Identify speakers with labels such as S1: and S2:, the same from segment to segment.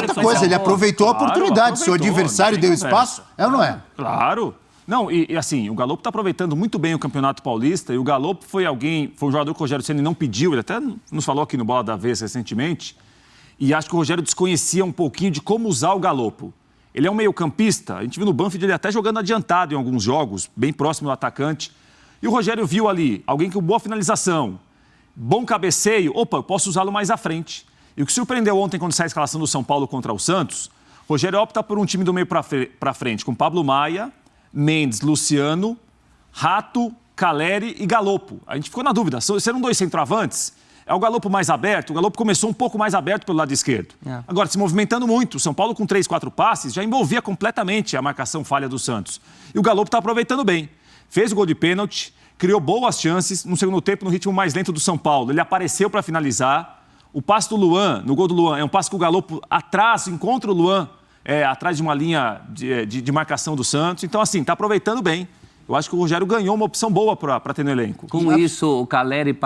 S1: Outra coisa, ele aproveitou a oportunidade. Seu adversário deu espaço, é ou não é?
S2: Claro. Não, e assim, o Galopo está aproveitando muito bem o Campeonato Paulista, e o Galopo foi um jogador que o Rogério Ceni não pediu, ele até nos falou aqui no Bola da Vez recentemente, e acho que o Rogério desconhecia um pouquinho de como usar o Galopo. Ele é um meio-campista, a gente viu no Banfield ele até jogando adiantado em alguns jogos, bem próximo do atacante, e o Rogério viu ali alguém com boa finalização, bom cabeceio, opa, eu posso usá-lo mais à frente. E o que surpreendeu ontem quando saiu a escalação do São Paulo contra o Santos, o Rogério opta por um time do meio para frente, com Pablo Maia, Mendes, Luciano, Rato, Caleri e Galopo. A gente ficou na dúvida, serão dois centroavantes? É o Galopo mais aberto? O Galopo começou um pouco mais aberto pelo lado esquerdo. Agora, se movimentando muito. O São Paulo, com 3, 4 passes, já envolvia completamente a marcação falha do Santos. E o Galopo está aproveitando bem. Fez o gol de pênalti, criou boas chances. No segundo tempo, no ritmo mais lento do São Paulo. Ele apareceu para finalizar. O passe do Luan, no gol do Luan, é um passe que o Galopo atrás, encontra o Luan atrás de uma linha de marcação do Santos. Então, assim, está aproveitando bem. Eu acho que o Rogério ganhou uma opção boa para ter no elenco.
S3: Com isso, o Caleri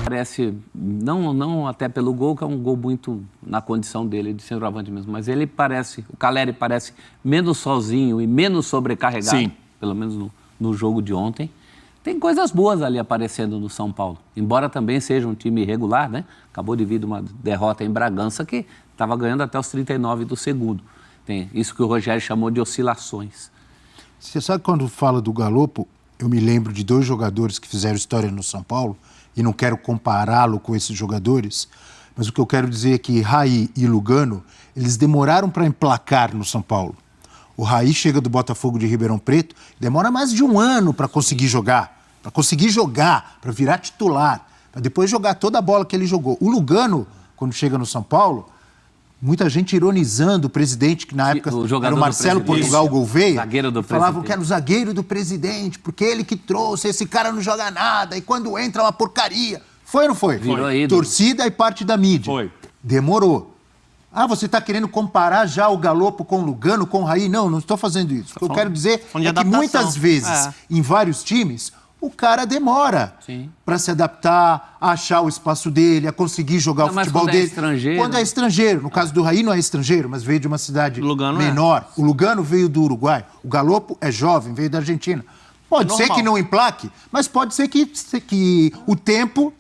S3: parece, não até pelo gol, que é um gol muito na condição dele, de centroavante mesmo, mas o Caleri parece menos sozinho e menos sobrecarregado, sim, pelo menos no jogo de ontem. Tem coisas boas ali aparecendo no São Paulo, embora também seja um time irregular, né? Acabou de vir de uma derrota em Bragança, que estava ganhando até os 39 do segundo. Tem isso que o Rogério chamou de oscilações.
S1: Você sabe, quando fala do Galopo, eu me lembro de 2 jogadores que fizeram história no São Paulo, e não quero compará-lo com esses jogadores, mas o que eu quero dizer é que Raí e Lugano, eles demoraram para emplacar no São Paulo. O Raí chega do Botafogo de Ribeirão Preto, demora mais de 1 ano para conseguir jogar, para virar titular, para depois jogar toda a bola que ele jogou. O Lugano, quando chega no São Paulo, muita gente ironizando o presidente, que na época era o Marcelo Portugal Gouveia, falavam que era o zagueiro do presidente, porque ele que trouxe, esse cara não joga nada, e quando entra é uma porcaria. Foi ou não foi?
S3: Foi.
S1: Torcida e parte da mídia.
S2: Foi.
S1: Demorou. Ah, você está querendo comparar já o Galopo com o Lugano, com o Raí? Não estou fazendo isso. O que eu quero dizer é que muitas vezes, em vários times, o cara demora para se adaptar, a achar o espaço dele, a conseguir jogar o futebol dele. Quando é estrangeiro. No caso do Raí não é estrangeiro, mas veio de uma cidade menor. O Lugano veio do Uruguai. O Galopo é jovem, veio da Argentina. Pode ser que não emplaque, mas pode ser que o tempo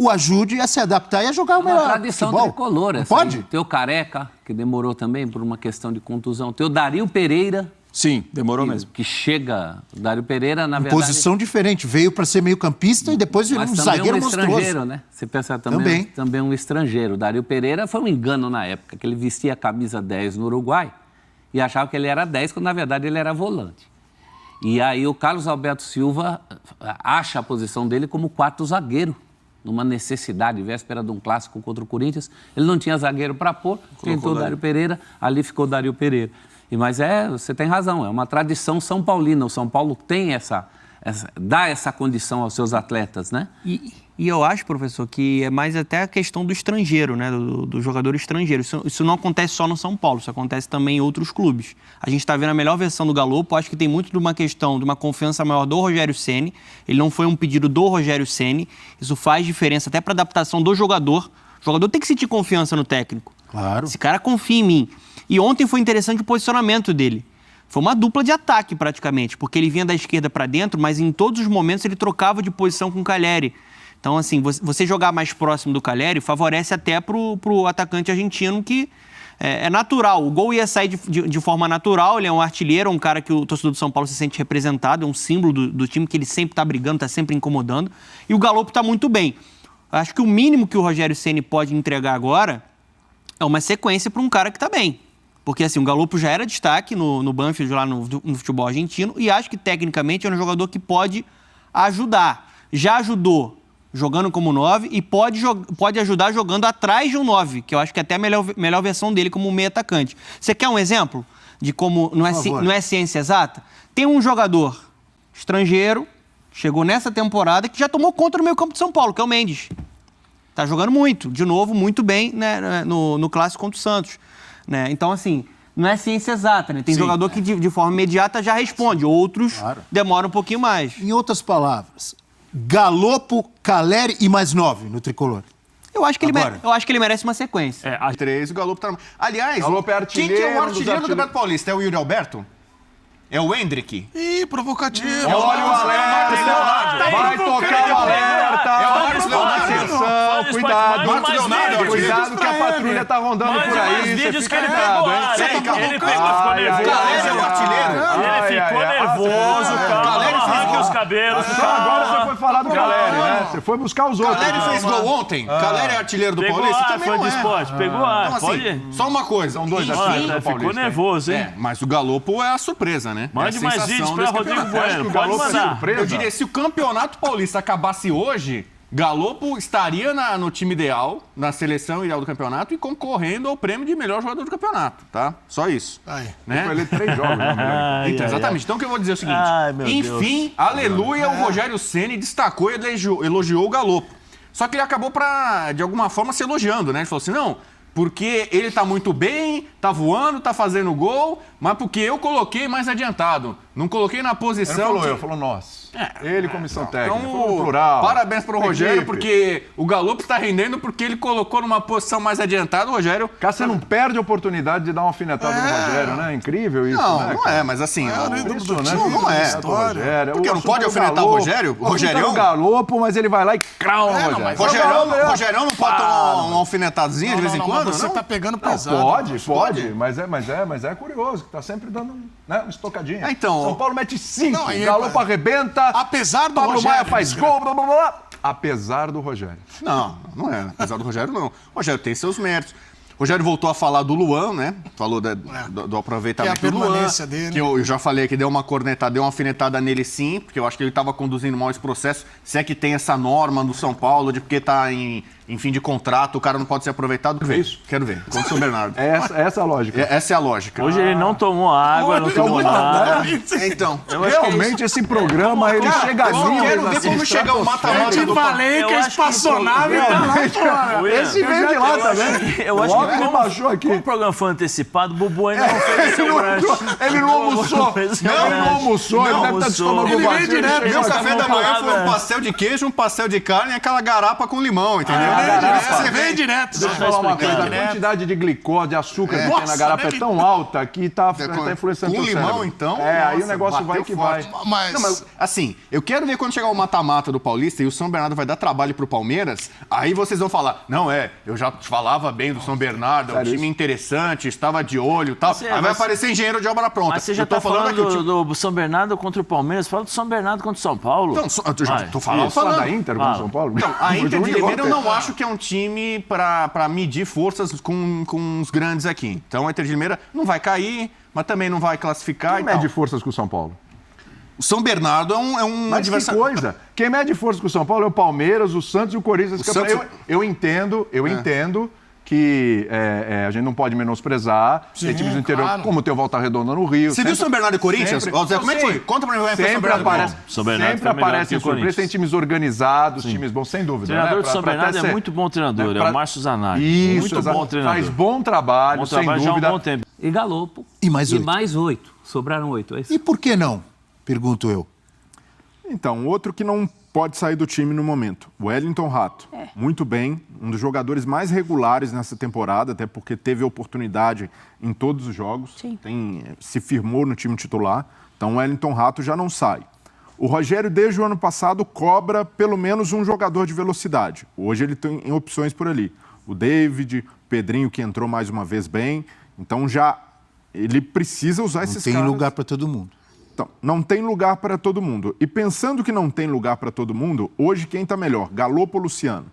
S1: o ajude a se adaptar e a jogar o melhor futebol.
S3: É uma tradição tricolor.
S1: Não pode?
S3: Tem o Careca, que demorou também por uma questão de contusão. Tem o Dario Pereira.
S2: Sim, demorou mesmo.
S3: Que chega, o Dário Pereira, na verdade...
S1: Posição diferente, veio para ser meio-campista e depois virou um zagueiro monstruoso.
S3: Estrangeiro, né? Você pensa também um estrangeiro. O Dário Pereira foi um engano na época, que ele vestia a camisa 10 no Uruguai e achava que ele era 10, quando na verdade ele era volante. E aí o Carlos Alberto Silva acha a posição dele como 4º zagueiro, numa necessidade, véspera de um clássico contra o Corinthians. Ele não tinha zagueiro para pôr, tentou o Dário Pereira, ali ficou o Dário Pereira. Mas você tem razão, é uma tradição são paulina. O São Paulo tem dá essa condição aos seus atletas, né?
S4: E eu acho, professor, que é mais até a questão do estrangeiro, né? Do jogador estrangeiro. Isso não acontece só no São Paulo, isso acontece também em outros clubes. A gente está vendo a melhor versão do Galopo, acho que tem muito de uma questão, de uma confiança maior do Rogério Ceni. Ele não foi um pedido do Rogério Ceni. Isso faz diferença até para a adaptação do jogador. O jogador tem que sentir confiança no técnico.
S1: Claro.
S4: Esse cara confia em mim. E ontem foi interessante o posicionamento dele. Foi uma dupla de ataque, praticamente, porque ele vinha da esquerda para dentro, mas em todos os momentos ele trocava de posição com o Caleri. Então, assim, você jogar mais próximo do Caleri favorece até pro atacante argentino, que é natural. O gol ia sair de forma natural, ele é um artilheiro, um cara que o torcedor do São Paulo se sente representado, é um símbolo do time, que ele sempre está brigando, está sempre incomodando. E o Galopo está muito bem. Acho que o mínimo que o Rogério Ceni pode entregar agora é uma sequência para um cara que está bem. Porque, assim, o Galopo já era destaque no Banfield, lá no futebol argentino, e acho que, tecnicamente, é um jogador que pode ajudar. Já ajudou jogando como 9 e pode ajudar jogando atrás de um 9, que eu acho que é até a melhor versão dele como meio atacante. Você quer um exemplo de como não é ciência exata? Tem um jogador estrangeiro, chegou nessa temporada, que já tomou conta no meio campo de São Paulo, que é o Mendes. Tá jogando muito, de novo, muito bem, né, no clássico contra o Santos. Né? Então, assim, não é ciência exata, né? Tem jogador que de forma imediata já responde, outros demoram um pouquinho mais.
S1: Em outras palavras, Galopo, Caleri e mais 9 no tricolor.
S4: Eu acho que ele merece uma sequência.
S5: A 3, o Galopo tá... Aliás,
S6: Galopo é
S5: quem que é o artilheiro do
S6: dos
S5: Campeonato Paulista? É o Yuri Alberto? É o Hendrick?
S7: Ih, provocativo.
S6: Olha o alerta! Vai tocar o alerta!
S5: É o Marcos Leonardo.
S6: Atenção, cuidado!
S5: Marcos Leonardo,
S6: Cuidado que a patrulha tá rondando por aí.
S8: vídeos
S6: Você
S8: que
S6: fica
S8: ele
S6: ligado,
S8: pegou
S6: hein?
S8: lá,
S5: Você tá
S8: ele
S5: maluco?
S8: ficou nervoso.
S5: Caleri é o artilheiro?
S8: Ele ficou nervoso,
S5: Caleri
S8: calma,
S5: fez
S8: arranque
S5: gol.
S8: os cabelos.
S6: Agora você foi falar do Caleri, né? Você foi buscar os outros.
S5: Caleri fez gol ontem? Caleri é artilheiro do
S8: Pegou
S5: Paulista?
S8: ar,
S5: Também
S8: fã
S5: não
S8: de
S5: é.
S8: esporte, pegou ar,
S5: Então,
S8: pode...
S5: assim, só uma coisa.
S6: São dois
S5: Enfim,
S6: artilheiros do
S8: Ficou
S6: Paulista.
S8: nervoso, hein?
S5: mas o Galopo é a surpresa, né?
S8: Mande
S5: É a
S8: mais
S5: sensação
S8: vídeos pra
S5: desse
S8: Rodrigo
S5: campeonato.
S8: Bueno,
S6: o
S8: pode
S6: Galopo é
S8: mandar.
S6: surpresa.
S5: Eu diria, se o Campeonato Paulista acabasse hoje, Galopo estaria no time ideal, na seleção ideal do campeonato e concorrendo ao prêmio de melhor jogador do campeonato, tá? Só isso.
S7: Aí.
S5: Né?
S6: Foi ele 3 jogos, né?
S5: Então, exatamente. Então o que eu vou dizer é o seguinte.
S8: Ai, meu
S5: enfim, aleluia, o Rogério Ceni destacou e elogiou o Galopo. Só que ele acabou de alguma forma, se elogiando, né? Ele falou assim, não, porque ele tá muito bem, tá voando, tá fazendo gol, mas porque eu coloquei mais adiantado. Não coloquei na
S6: Ele
S5: posição...
S6: não falou nós. Ele, comissão técnica,
S5: Então,
S6: falou no plural.
S5: parabéns pro Rogério,
S6: Equipe.
S5: porque o Galopo está rendendo porque ele colocou numa posição mais adiantada. O Rogério...
S6: Cara, você não perde a oportunidade de dar uma alfinetada no Rogério, né? Incrível isso,
S5: Não,
S6: né?
S5: não é, mas assim...
S6: Impressionante.
S5: Não é.
S6: Rogério.
S5: Porque não pode
S6: assunto é
S5: alfinetar o Rogério? O
S6: O Rogério é
S5: Rogerião?
S6: o Galopo, mas ele vai lá e crau no Rogério.
S5: Rogerião não pode tomar uma alfinetadazinha de vez em quando?
S7: Você
S5: Não?
S7: tá pegando
S6: Não,
S7: pesado.
S6: pode, mas é curioso, que tá sempre dando uma estocadinha.
S5: Então-
S6: São Paulo mete 5,
S7: Não, aí,
S6: Galopo arrebenta,
S7: apesar do
S6: Pablo
S7: Rogério,
S6: Maia faz gol, blá, blá, blá. Apesar do Rogério.
S5: Não, não é. Apesar do Rogério, não. O Rogério tem seus méritos. O Rogério voltou a falar do Luan, né? Falou do aproveitamento
S7: Que é a
S5: do Luan.
S7: permanência dele.
S5: Que eu já falei que deu uma cornetada, deu uma alfinetada nele sim, porque eu acho que ele estava conduzindo mal esse processo. Se é que tem essa norma no São Paulo de porque está em fim de contrato, o cara não pode ser aproveitado. Quero ver.
S6: isso?
S5: Quero ver. Contra o São Bernardo.
S6: Essa é a lógica.
S5: Essa é a lógica.
S8: Hoje ele não tomou água, não tomou nada.
S5: Então,
S6: Realmente, esse programa, ele chega a
S5: eu
S6: níveis,
S5: quero ver
S6: assim,
S5: quando chegar o mata-mata
S7: Te
S5: do
S7: falei que a espaçonave tá lá fora.
S6: Esse veio de lá também.
S8: Eu acho
S6: Logo
S8: que
S6: ele baixou aqui.
S8: como o programa foi antecipado, o Bubu ainda não fez seu lanche.
S6: Ele não almoçou. Ele não almoçou. Ele deve estar de estômago
S7: Ele veio
S6: vazio.
S7: direto.
S6: Ele
S5: Meu
S6: chegou
S5: café
S6: aqui.
S5: da manhã foi um
S8: palavra.
S5: pastel de queijo, um pastel de carne e aquela garapa com limão, entendeu?
S7: Você vem direto.
S6: Deixa eu falar uma coisa, a quantidade de glicose, de açúcar que tem na garapa é tão alta que tá influenciando
S5: Com
S6: o
S5: limão,
S6: cérebro.
S5: então?
S6: Aí o
S5: Nossa,
S6: negócio vai
S5: bateu
S6: que
S5: forte.
S6: vai.
S7: Mas,
S5: Não, mas, assim, eu quero ver quando chegar o mata-mata do Paulista e o São Bernardo vai dar trabalho pro Palmeiras, aí vocês vão falar, não eu já falava bem do São Bernardo, é um time interessante, estava de olho e tal. Aí vai aparecer engenheiro de obra pronta.
S8: Mas você já
S5: Eu tô
S8: tá falando
S5: aqui, o time-
S8: do São Bernardo contra o Palmeiras, fala do São Bernardo contra o São Paulo.
S5: Então, eu já tô falando.
S6: Falar da Inter com o
S8: Fala.
S6: São Paulo?
S5: Então, a Inter de
S6: Jogo
S5: Limeira eu
S6: volta.
S5: não acho que é um time para medir forças com os grandes aqui. Então, a Inter de Limeira não vai cair, mas também não vai classificar.
S6: Quem
S5: e tal.
S6: mede forças com o São Paulo?
S5: O São Bernardo é um
S6: Mas que
S5: adversário.
S6: coisa. Quem mede forças com o São Paulo é o Palmeiras, o Santos e o Corinthians.
S5: Santos-
S6: Eu entendo que a gente não pode menosprezar.
S7: Sim,
S6: Tem times do interior,
S7: claro.
S6: como tem o Volta Redonda no Rio.
S5: Você viu São Bernardo e Corinthians? Ó, Zé, como é que foi? Conta pra mim como é que foi São
S6: Sempre
S5: Bernardo.
S6: aparece,
S8: São Bernardo
S6: sempre
S8: foi melhor
S6: aparecem
S8: que o
S6: surpresas, tem
S8: Corinthians.
S6: times organizados, times bons, sem
S8: O
S6: dúvida.
S8: treinador
S6: né?
S8: do São
S6: Pra
S8: Bernardo
S6: até
S8: é
S6: ser-
S8: muito bom treinador, é
S6: pra-
S8: o Márcio Zanardi.
S6: Isso,
S8: Muito
S6: exato.
S8: bom treinador.
S6: Faz bom trabalho,
S8: Bom
S6: sem
S8: trabalho já há um
S6: dúvida.
S8: bom tempo.
S3: E Galopo.
S1: E mais 8.
S3: E mais 8. Sobraram 8. É isso?
S1: E por que não? Pergunto eu.
S9: Então, outro que não pode sair do time no momento, o Wellington Rato. Muito bem, um dos jogadores mais regulares nessa temporada, até porque teve oportunidade em todos os jogos. Se firmou no time titular. Então, o Wellington Rato já não sai. O Rogério, desde o ano passado, cobra pelo menos um jogador de velocidade. Hoje ele tem opções por ali. O David, o Pedrinho, que entrou mais uma vez bem. Então, já ele precisa usar
S1: Não
S9: esses
S1: tem
S9: caras.
S1: lugar para todo mundo.
S9: Então, não tem lugar para todo mundo. E pensando que não tem lugar para todo mundo, hoje quem está melhor, Galopo ou Luciano?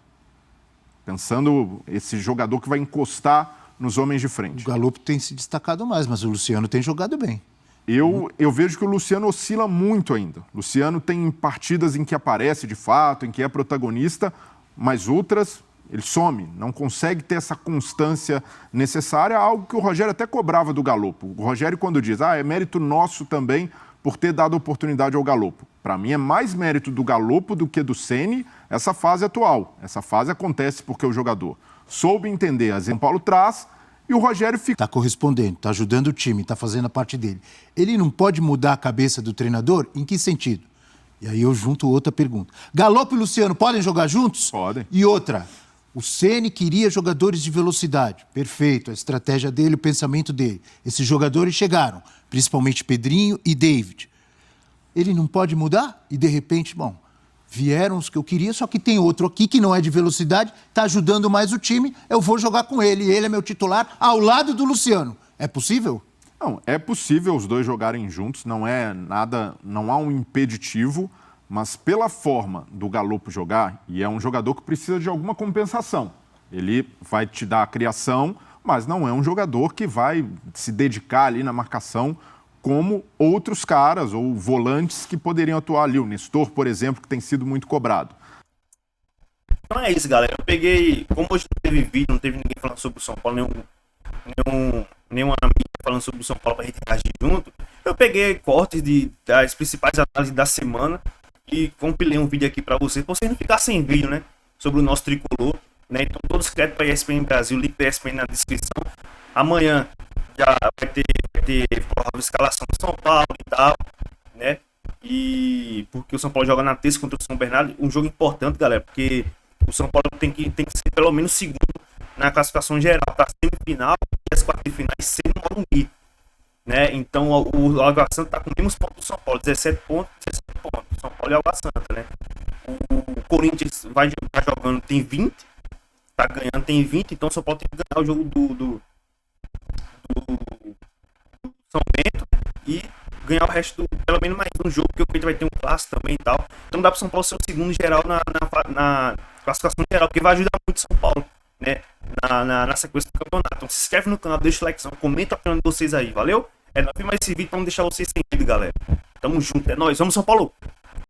S9: Pensando esse jogador que vai encostar nos homens de
S1: O
S9: frente.
S1: Galopo tem se destacado mais, mas o Luciano tem jogado bem.
S9: Eu vejo que o Luciano oscila muito ainda. O Luciano tem partidas em que aparece de fato, em que é protagonista, mas outras ele some, não consegue ter essa constância necessária, algo que o Rogério até cobrava do Galopo. O Rogério, quando diz, é mérito nosso também por ter dado oportunidade ao Galopo. Para mim, é mais mérito do Galopo do que do Ceni essa fase atual. Essa fase acontece porque o jogador soube entender a São Paulo traz e o Rogério fica.
S1: Está correspondendo, está ajudando o time, está fazendo a parte dele. Ele não pode mudar a cabeça do treinador? Em que sentido? E aí eu junto outra pergunta. Galopo e Luciano podem jogar juntos?
S9: Podem.
S1: E outra, O Ceni queria jogadores de velocidade. Perfeito, a estratégia dele, o pensamento dele. Esses jogadores chegaram, principalmente Pedrinho e David. Ele não pode mudar? E de repente, bom, vieram os que eu queria, só que tem outro aqui que não é de velocidade, está ajudando mais o time, eu vou jogar com ele. Ele é meu titular ao lado do Luciano. É possível?
S9: Não, é possível os dois jogarem juntos, não é nada, não há um impeditivo, mas pela forma do Galopo jogar, e é um jogador que precisa de alguma compensação. Ele vai te dar a criação, mas não é um jogador que vai se dedicar ali na marcação como outros caras ou volantes que poderiam atuar ali. O Nestor, por exemplo, que tem sido muito cobrado.
S10: Então é isso, galera. Eu peguei, como hoje não teve vídeo, não teve ninguém falando sobre o São Paulo, nenhuma amiga falando sobre o São Paulo pra gente reagir junto, eu peguei cortes das principais análises da semana e compilei um vídeo aqui pra vocês não ficar sem vídeo, né? Sobre o nosso tricolor, né? Então todos os créditos pra ESPN Brasil, link da ESPN na descrição. Amanhã já vai ter provável escalação do São Paulo e tal, né? E porque o São Paulo joga na terça contra o São Bernardo, um jogo importante, galera, porque o São Paulo tem que ser pelo menos segundo na classificação geral para semifinal e as quartas de finais ser no Morumbi, né? Então o Água Santa tá com os mesmos pontos do São Paulo, 17 pontos. São Paulo e Água Santa, né? O Corinthians vai jogando, tem 20, tá ganhando, tem 20, então o São Paulo tem que ganhar o jogo do São Bento e ganhar o resto, pelo menos mais um jogo, porque o Corinthians vai ter um clássico também e tal. Então dá pro São Paulo ser o segundo geral na classificação geral, porque vai ajudar muito o São Paulo, né? Na sequência do campeonato. Então se inscreve no canal, deixa o like, comenta a opinião de vocês aí, valeu? É nóis mais esse vídeo pra não deixar vocês sem vídeo, galera. Tamo junto, é nóis, vamos São Paulo!